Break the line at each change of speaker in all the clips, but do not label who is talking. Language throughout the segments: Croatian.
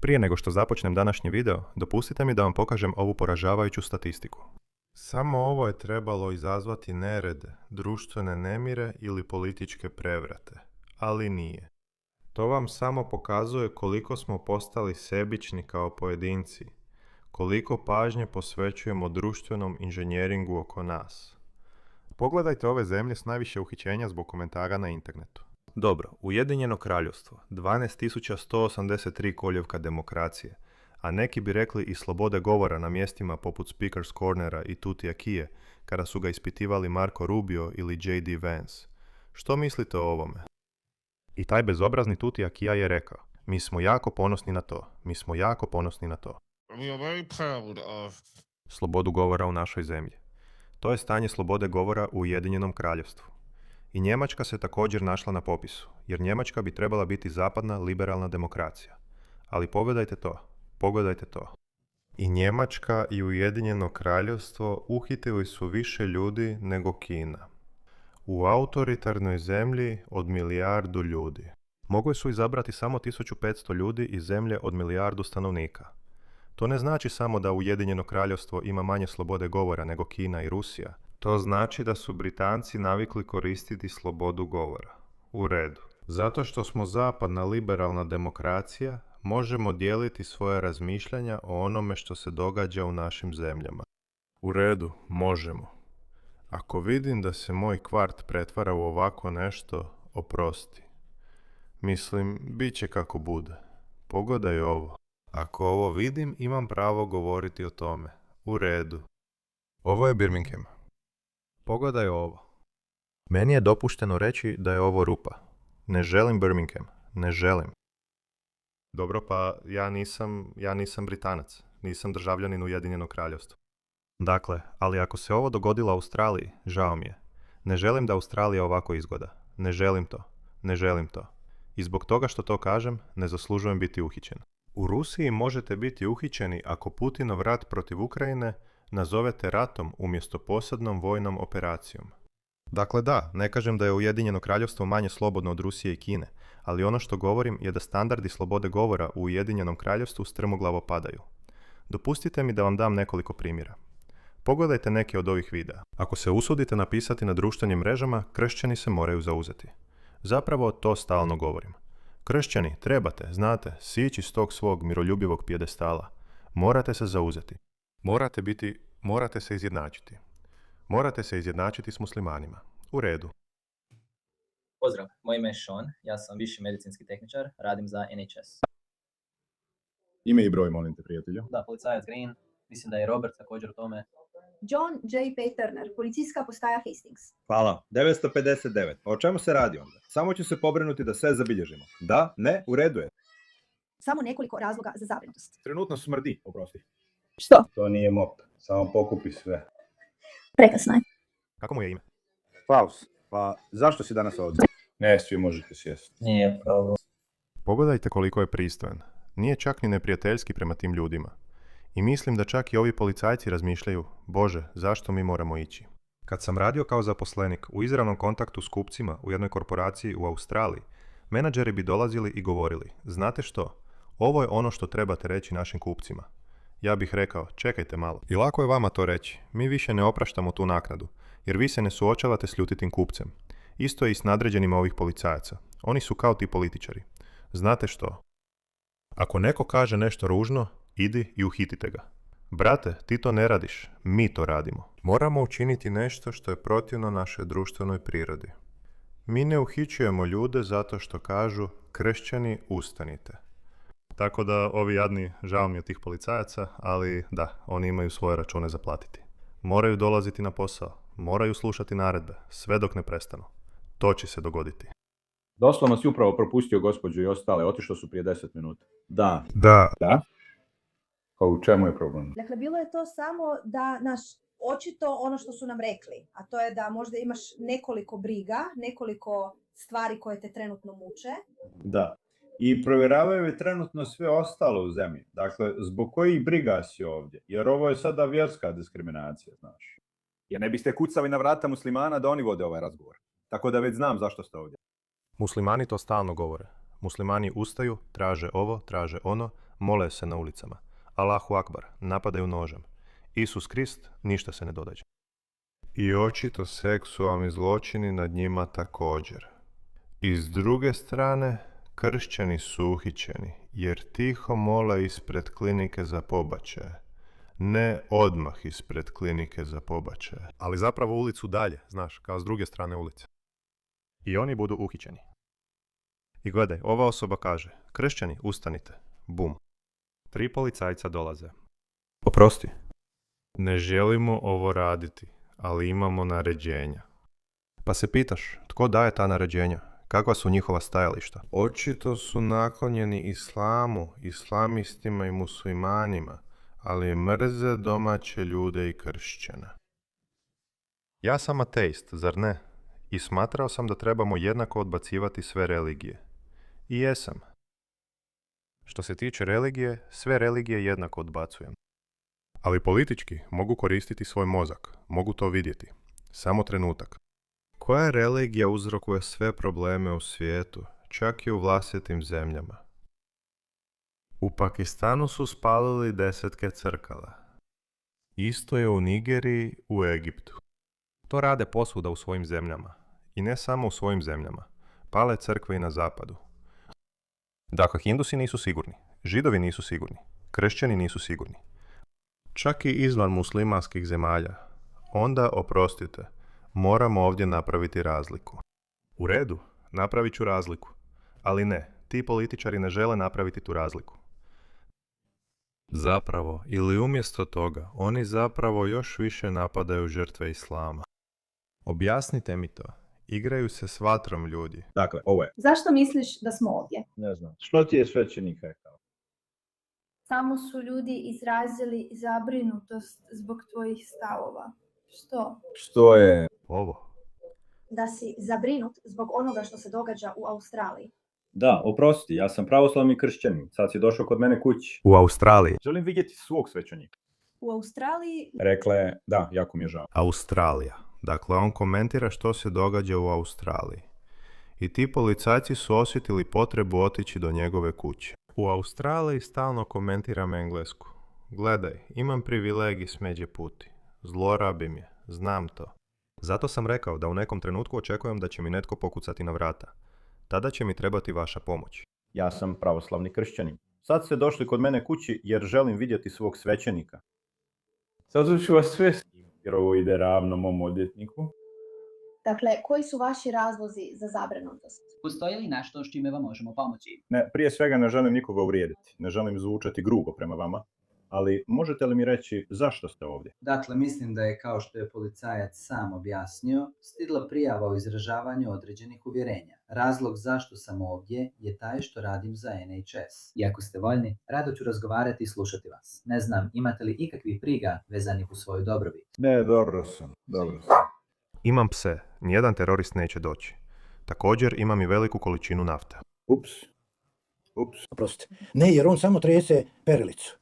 Prije nego što započnem današnji video, dopustite mi da vam pokažem ovu poražavajuću statistiku. Samo ovo je trebalo izazvati nered, društvene nemire ili političke prevrate, ali nije. To vam samo pokazuje koliko smo postali sebični kao pojedinci, koliko pažnje posvećujemo društvenom inženjeringu oko nas. Pogledajte ove zemlje s najviše uhićenja zbog komentara na internetu. Dobro, Ujedinjeno Kraljevstvo, 12.183 koljevka demokracije, a neki bi rekli i slobode govora na mjestima poput Speaker's Cornera i Tuti Akije, kada su ga ispitivali Marco Rubio ili J.D. Vance. Što mislite o ovome? I taj bezobrazni Tuti Akija je rekao, mi smo jako ponosni na to, mi smo jako ponosni na to.
We are very proud of
Slobodu govora u našoj zemlji. To je stanje slobode govora u Ujedinjenom Kraljevstvu. I Njemačka se također našla na popisu, jer Njemačka bi trebala biti zapadna liberalna demokracija. Ali pogledajte to. I Njemačka i Ujedinjeno Kraljevstvo uhitili su više ljudi nego Kina. U autoritarnoj zemlji od 1 milijardu ljudi. Mogli su izabrati samo 1500 ljudi iz zemlje od 1 milijardu stanovnika. To ne znači samo da Ujedinjeno Kraljevstvo ima manje slobode govora nego Kina i Rusija. To znači da su Britanci navikli koristiti slobodu govora. U redu. Zato što smo zapadna liberalna demokracija, možemo dijeliti svoje razmišljanja o onome što se događa u našim zemljama. U redu, možemo. Ako vidim da se moj kvart pretvara u ovako nešto, oprosti. Mislim, bit će kako bude. Pogledaj ovo. Ako ovo vidim, imam pravo govoriti o tome. U redu. Ovo je Birmingham. Pogledaj ovo. Meni je dopušteno reći da je ovo rupa. Ne želim Birmingham. Ne želim. Dobro, pa ja nisam Britanac. Nisam državljanin Ujedinjenog Kraljevstva. Dakle, ali ako se ovo dogodilo Australiji, žao mi je. Ne želim da Australija ovako izgleda. Ne želim to. I zbog toga što to kažem, ne zaslužujem biti uhićen. U Rusiji možete biti uhićeni ako Putinov rat protiv Ukrajine nazovete ratom umjesto posebnom vojnom operacijom. Dakle da, ne kažem da je Ujedinjeno Kraljevstvo manje slobodno od Rusije i Kine, ali ono što govorim je da standardi slobode govora u Ujedinjenom Kraljevstvu strmoglavo padaju. Dopustite mi da vam dam nekoliko primjera. Pogledajte neke od ovih videa. Ako se usudite napisati na društvenim mrežama, kršćani se moraju zauzeti. Zapravo to stalno govorim. Kršćani, trebate, znate, sići s tog svog miroljubivog pjedestala. Morate se zauzeti. Morate se izjednačiti. Morate se izjednačiti s muslimanima. U redu.
Pozdrav, moje ime je Sean, ja sam viši medicinski tehničar, radim za NHS.
Ime i broj, molim te, prijatelju.
Da, policajac Green, mislim da je Robert također u tome.
John J. P. Turner, policijska postaja Hastings.
Hvala. 959. O čemu se radi onda? Samo ću se pobrinuti da sve zabilježimo. Da? Ne? U redu je.
Samo nekoliko razloga za zabrinutost.
Trenutno smrdi, oprosti.
Što?
To nije mop. Samo pokupi sve.
Prekasno je.
Kako mu je ime?
Faust, pa zašto si danas ovdje? Ne, svi možete sjesti.
Nije problem.
Pogledajte koliko je pristojan. Nije čak ni neprijateljski prema tim ljudima. I mislim da čak i ovi policajci razmišljaju, Bože, zašto mi moramo ići? Kad sam radio kao zaposlenik u izravnom kontaktu s kupcima u jednoj korporaciji u Australiji, menadžeri bi dolazili i govorili, znate što, ovo je ono što trebate reći našim kupcima. Ja bih rekao, čekajte malo. I lako je vama to reći, mi više ne opraštamo tu naknadu, jer vi se ne suočavate s ljutitim kupcem. Isto je i s nadređenima ovih policajaca. Oni su kao ti političari. Znate što? Ako neko kaže nešto ružno, idi i uhitite ga. Brate, ti to ne radiš, mi to radimo. Moramo učiniti nešto što je protivno našoj društvenoj prirodi. Mi ne uhićujemo ljude zato što kažu, kršćani, ustanite. Tako da ovi jadni, žao mi od tih policajaca, ali da, oni imaju svoje račune za platiti. Moraju dolaziti na posao, moraju slušati naredbe, sve dok ne prestanu. To će se dogoditi.
Doslovno si upravo propustio gospođu i ostale, otišlo su prije 10 minuta. Da.
Da.
Da? Pa u čemu je problem?
Dakle, bilo je to samo da očito ono što su nam rekli, a to je da možda imaš nekoliko briga, nekoliko stvari koje te trenutno muče.
Da. I provjeravaju je trenutno sve ostalo u zemlji. Dakle, zbog kojih briga si ovdje? Jer ovo je sada vjerska diskriminacija, znaš. Jer ne biste kucali na vrata muslimana da oni vode ovaj razgovor. Tako da već znam zašto ste ovdje.
Muslimani to stalno govore. Muslimani ustaju, traže ovo, traže ono, mole se na ulicama. Allahu Akbar, napadaju nožem. Isus Krist, ništa se ne događa. I očito seksualni zločini nad njima također. I s druge strane, kršćani su uhićeni, jer tiho mole ispred klinike za pobačaje. Ne odmah ispred klinike za pobačaje. Ali zapravo ulicu dalje, znaš, kao s druge strane ulice. I oni budu uhićeni. I gledaj, ova osoba kaže, kršćani, ustanite. Bum. 3 policajca dolaze. Oprosti. Ne želimo ovo raditi, ali imamo naređenja. Pa se pitaš, tko daje ta naređenja? Kakva su njihova stajališta? Očito su naklonjeni islamu, islamistima i muslimanima, ali mrze domaće ljude i kršćane. Ja sam ateist, zar ne? I smatrao sam da trebamo jednako odbacivati sve religije. I jesam. Što se tiče religije, sve religije jednako odbacujem. Ali politički mogu koristiti svoj mozak, mogu to vidjeti. Samo trenutak. Koja religija uzrokuje sve probleme u svijetu, čak i u vlastitim zemljama? U Pakistanu su spalili 10 crkava. Isto je u Nigeriji, u Egiptu. To rade posvuda u svojim zemljama. I ne samo u svojim zemljama. Pale crkve i na zapadu. Dakle, Hindusi nisu sigurni, Židovi nisu sigurni, kršćani nisu sigurni. Čak i izvan muslimanskih zemalja. Onda, oprostite, moramo ovdje napraviti razliku. U redu, napravit ću razliku. Ali ne, ti političari ne žele napraviti tu razliku. Zapravo, ili umjesto toga, oni zapravo još više napadaju žrtve islama. Objasnite mi to. Igraju se s vatrom ljudi.
Dakle, ovo je.
Zašto misliš da smo ovdje?
Ne znam. Što ti je svećenik rekao?
Samo su ljudi izrazili zabrinutost zbog tvojih stavova. Što?
Što je?
Ovo.
Da si zabrinut zbog onoga što se događa u Australiji.
Da, oprosti, ja sam pravoslavni kršćanin. Sad si došao kod mene kući.
U Australiji.
Želim vidjeti svog svećenika.
U Australiji?
Rekla je, da, jako mi je žao.
Australija. Dakle, on komentira što se događa u Australiji. I ti policajci su osjetili potrebu otići do njegove kuće. U Australiji stalno komentiram englesku. Gledaj, imam privilegij smeđe puti. Zlorabim je, znam to. Zato sam rekao da u nekom trenutku očekujem da će mi netko pokucati na vrata. Tada će mi trebati vaša pomoć.
Ja sam pravoslavni kršćanin. Sad ste došli kod mene kući jer želim vidjeti svog svećenika. Sad ću vas sve jer ovo ide ravno mom odvjetniku.
Dakle, koji su vaši razlozi za zabrinutost?
Postoji li nešto s čime vam možemo pomoći?
Ne, prije svega ne želim nikoga uvrijediti. Ne želim zvučati grubo prema vama. Ali možete li mi reći zašto ste ovdje?
Dakle, mislim da je, kao što je policajac sam objasnio, stigla prijava o izražavanju određenih uvjerenja. Razlog zašto sam ovdje je taj što radim za NHS. I ako ste voljni, rado ću razgovarati i slušati vas. Ne znam, imate li ikakvih briga vezanih u svoju dobrobit?
Ne, dobro sam.
Imam pse, nijedan terorist neće doći. Također imam i veliku količinu nafte.
Ups.
Oprostite. Ne, jer on samo trese perilicu.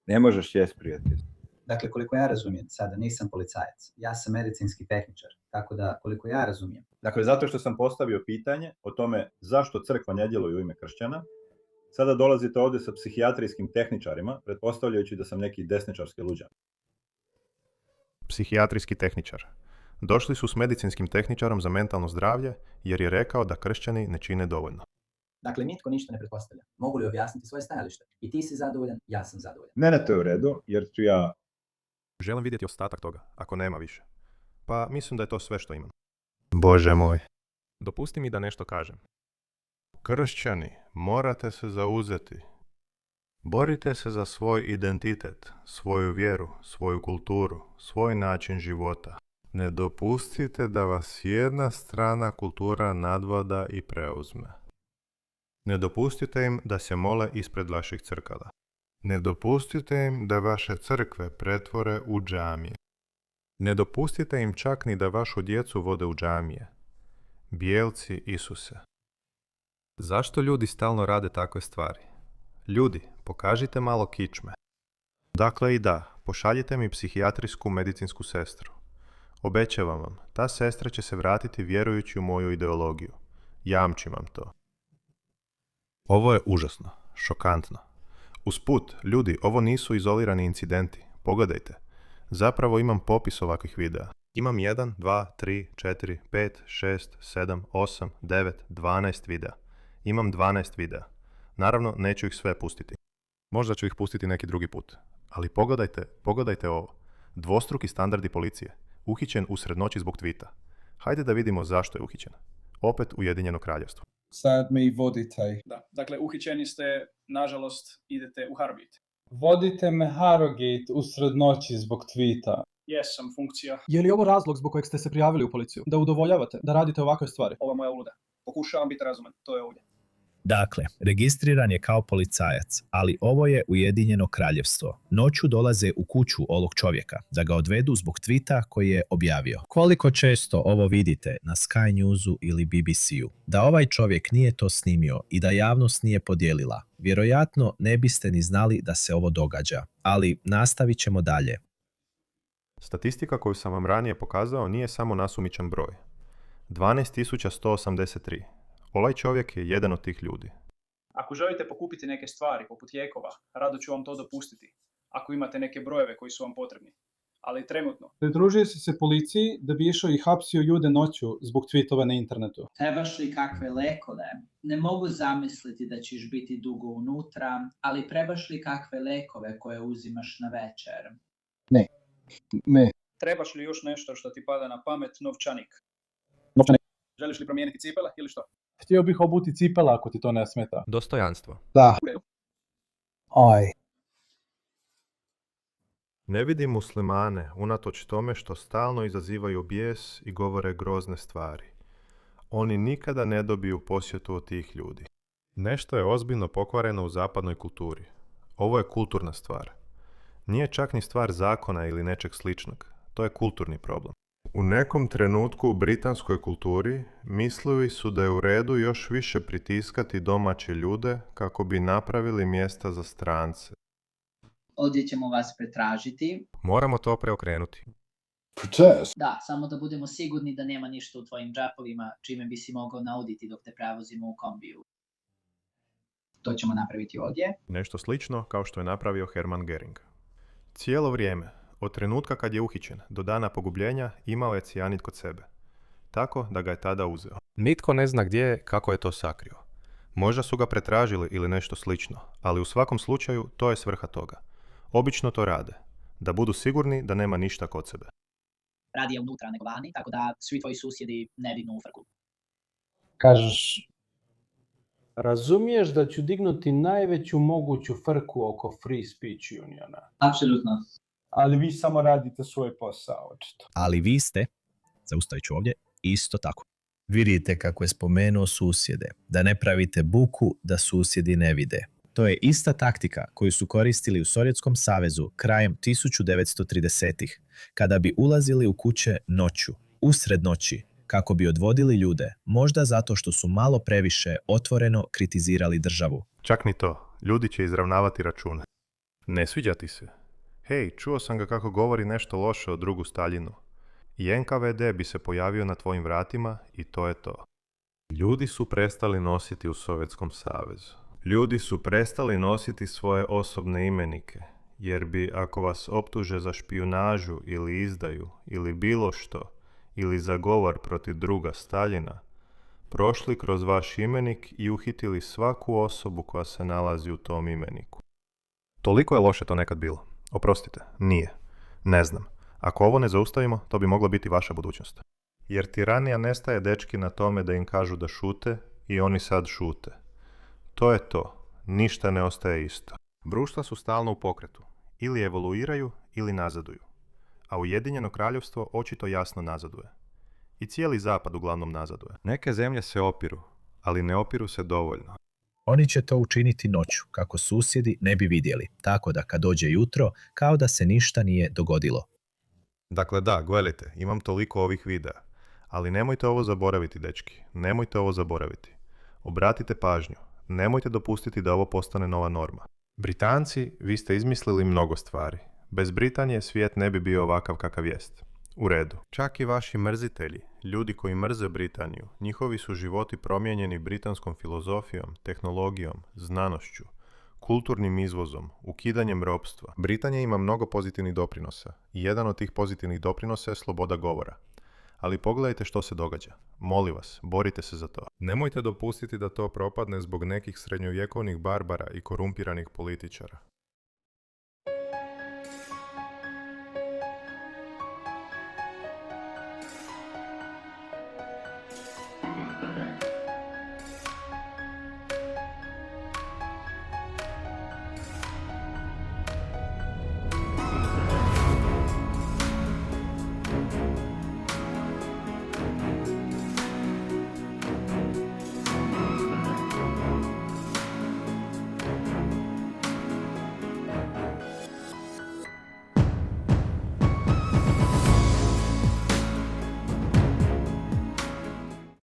Ne možeš jest, prijatelj.
Dakle, koliko ja razumijem, sada nisam policajac. Ja sam medicinski tehničar, tako da koliko ja razumijem.
Dakle, zato što sam postavio pitanje o tome zašto crkva ne djeluje u ime kršćana, sada dolazite ovdje sa psihijatrijskim tehničarima, pretpostavljajući da sam neki desničarski luđak.
Psihijatrijski tehničar. Došli su s medicinskim tehničarom za mentalno zdravlje jer je rekao da kršćani ne čine dovoljno.
Dakle, nitko ništa ne pretpostavlja. Mogu li objasniti svoje stajalište? I ti si zadovoljan, ja sam zadovoljan.
Ne, to je u redu, jer ću ja...
Želim vidjeti ostatak toga, ako nema više. Pa mislim da je to sve što imam. Bože moj. Dopusti mi da nešto kažem. Kršćani, morate se zauzeti. Borite se za svoj identitet, svoju vjeru, svoju kulturu, svoj način života. Ne dopustite da vas jedna strana kultura nadvlada i preuzme. Ne dopustite im da se mole ispred vaših crkava. Ne dopustite im da vaše crkve pretvore u džamije. Ne dopustite im čak ni da vašu djecu vode u džamije. Bijelci Isuse. Zašto ljudi stalno rade takve stvari? Ljudi, pokažite malo kičme. Dakle i da, pošaljite mi psihijatrijsku medicinsku sestru. Obećavam vam, ta sestra će se vratiti vjerujući u moju ideologiju. Jamčim vam to. Ovo je užasno, šokantno. Usput, ljudi, ovo nisu izolirani incidenti. Pogledajte. Zapravo imam popis ovakvih videa. Imam 1, 2, 3, 4, 5, 6, 7, 8, 9, 12 videa. Imam 12 videa. Naravno, neću ih sve pustiti. Možda ću ih pustiti neki drugi put. Ali pogledajte ovo. Dvostruki standardi policije. Uhićen usred noći zbog tvita. Hajde da vidimo zašto je uhićen. Opet Ujedinjeno Kraljevstvo.
Sad mi vodite.
Da, dakle, uhićeni ste, nažalost, idete u Harrogate.
Vodite me Harrogate usred noći zbog tvita.
Jesam, funkcija.
Je li ovo razlog zbog kojeg ste se prijavili u policiju? Da udovoljavate, da radite ovakve stvari?
Ova moja uloga. Pokušavam biti razuman, to je ovdje.
Dakle, registriran je kao policajac, ali ovo je Ujedinjeno Kraljevstvo. Noću dolaze u kuću ovog čovjeka da ga odvedu zbog tvita koji je objavio. Koliko često ovo vidite na Sky Newsu ili BBC-u, da ovaj čovjek nije to snimio i da javnost nije podijelila, vjerojatno ne biste ni znali da se ovo događa. Ali nastavit ćemo dalje.
Statistika koju sam vam ranije pokazao nije samo nasumičan broj. 12.183. Ovaj čovjek je jedan od tih ljudi.
Ako želite pokupiti neke stvari, poput lijekova, rado ću vam to dopustiti. Ako imate neke brojeve koji su vam potrebni. Ali trenutno.
Pridružio si se policiji da bi išao i hapsio ljude noću zbog tweetova na internetu.
Trebaš li kakve lekove? Ne mogu zamisliti da ćeš biti dugo unutra, ali trebaš li kakve lekove koje uzimaš na večer?
Ne.
Trebaš li još nešto što ti pada na pamet, novčanik?
Novčanik.
Želiš li promijeniti cipele ili što?
Htio bih obuti cipela ako ti to ne smeta.
Dostojanstvo.
Da. Aj.
Ne vidim muslimane unatoč tome što stalno izazivaju bijes i govore grozne stvari. Oni nikada ne dobiju posjetu od tih ljudi. Nešto je ozbiljno pokvareno u zapadnoj kulturi. Ovo je kulturna stvar. Nije čak ni stvar zakona ili nečeg sličnog. To je kulturni problem. U nekom trenutku u britanskoj kulturi mislili su da je u redu još više pritiskati domaće ljude kako bi napravili mjesta za strance.
Ovdje ćemo vas pretražiti.
Moramo to preokrenuti.
Da, samo da budemo sigurni da nema ništa u tvojim džepovima čime bi si mogao nauditi dok te prevozimo u kombiju. To ćemo napraviti ovdje.
Nešto slično kao što je napravio Hermann Göring. Cijelo vrijeme, od trenutka kad je uhićen do dana pogubljenja, imao je cijanid kod sebe. Tako da ga je tada uzeo. Nitko ne zna gdje je, kako je to sakrio. Možda su ga pretražili ili nešto slično, ali u svakom slučaju to je svrha toga. Obično to rade, da budu sigurni da nema ništa kod sebe.
Radije unutra nego vani, tako da svi tvoji susjedi ne dignu u frku.
Kažeš, razumiješ da ću dignuti najveću moguću frku oko Free Speech Uniona?
Apsolutno.
Ali vi samo radite svoj posao, očito.
Ali vi ste, zaustavit ću ovdje, isto tako. Vidite kako je spomenuo susjede, da ne pravite buku da susjedi ne vide. To je ista taktika koju su koristili u Sovjetskom savezu krajem 1930-ih, kada bi ulazili u kuće noću, usred noći, kako bi odvodili ljude, možda zato što su malo previše otvoreno kritizirali državu.
Čak ni to, ljudi će izravnavati račune. Ne sviđa ti se? Hej, čuo sam ga kako govori nešto loše o drugu Staljinu. I NKVD bi se pojavio na tvojim vratima i to je to. Ljudi su prestali nositi u Sovjetskom savezu. Ljudi su prestali nositi svoje osobne imenike, jer bi, ako vas optuže za špijunažu ili izdaju, ili bilo što, ili za govor protiv druga Staljina, prošli kroz vaš imenik i uhitili svaku osobu koja se nalazi u tom imeniku. Toliko je loše to nekad bilo. Oprostite, nije. Ne znam. Ako ovo ne zaustavimo, to bi mogla biti vaša budućnost. Jer tiranija nestaje dečki na tome da im kažu da šute i oni sad šute. To je to. Ništa ne ostaje isto. Društva su stalno u pokretu. Ili evoluiraju ili nazaduju. A Ujedinjeno Kraljevstvo očito jasno nazaduje. I cijeli zapad uglavnom nazaduje. Neke zemlje se opiru, ali ne opiru se dovoljno.
Oni će to učiniti noću, kako susjedi ne bi vidjeli, tako da kad dođe jutro, kao da se ništa nije dogodilo.
Dakle da, gledajte, imam toliko ovih videa. Ali nemojte ovo zaboraviti, dečki. Nemojte ovo zaboraviti. Obratite pažnju. Nemojte dopustiti da ovo postane nova norma. Britanci, vi ste izmislili mnogo stvari. Bez Britanije svijet ne bi bio ovakav kakav jest. U redu. Čak i vaši mrzitelji, ljudi koji mrze Britaniju, njihovi su životi promijenjeni britanskom filozofijom, tehnologijom, znanošću, kulturnim izvozom, ukidanjem ropstva. Britanija ima mnogo pozitivnih doprinosa i jedan od tih pozitivnih doprinosa je sloboda govora. Ali pogledajte što se događa. Molim vas, borite se za to. Nemojte dopustiti da to propadne zbog nekih srednjovjekovnih barbara i korumpiranih političara.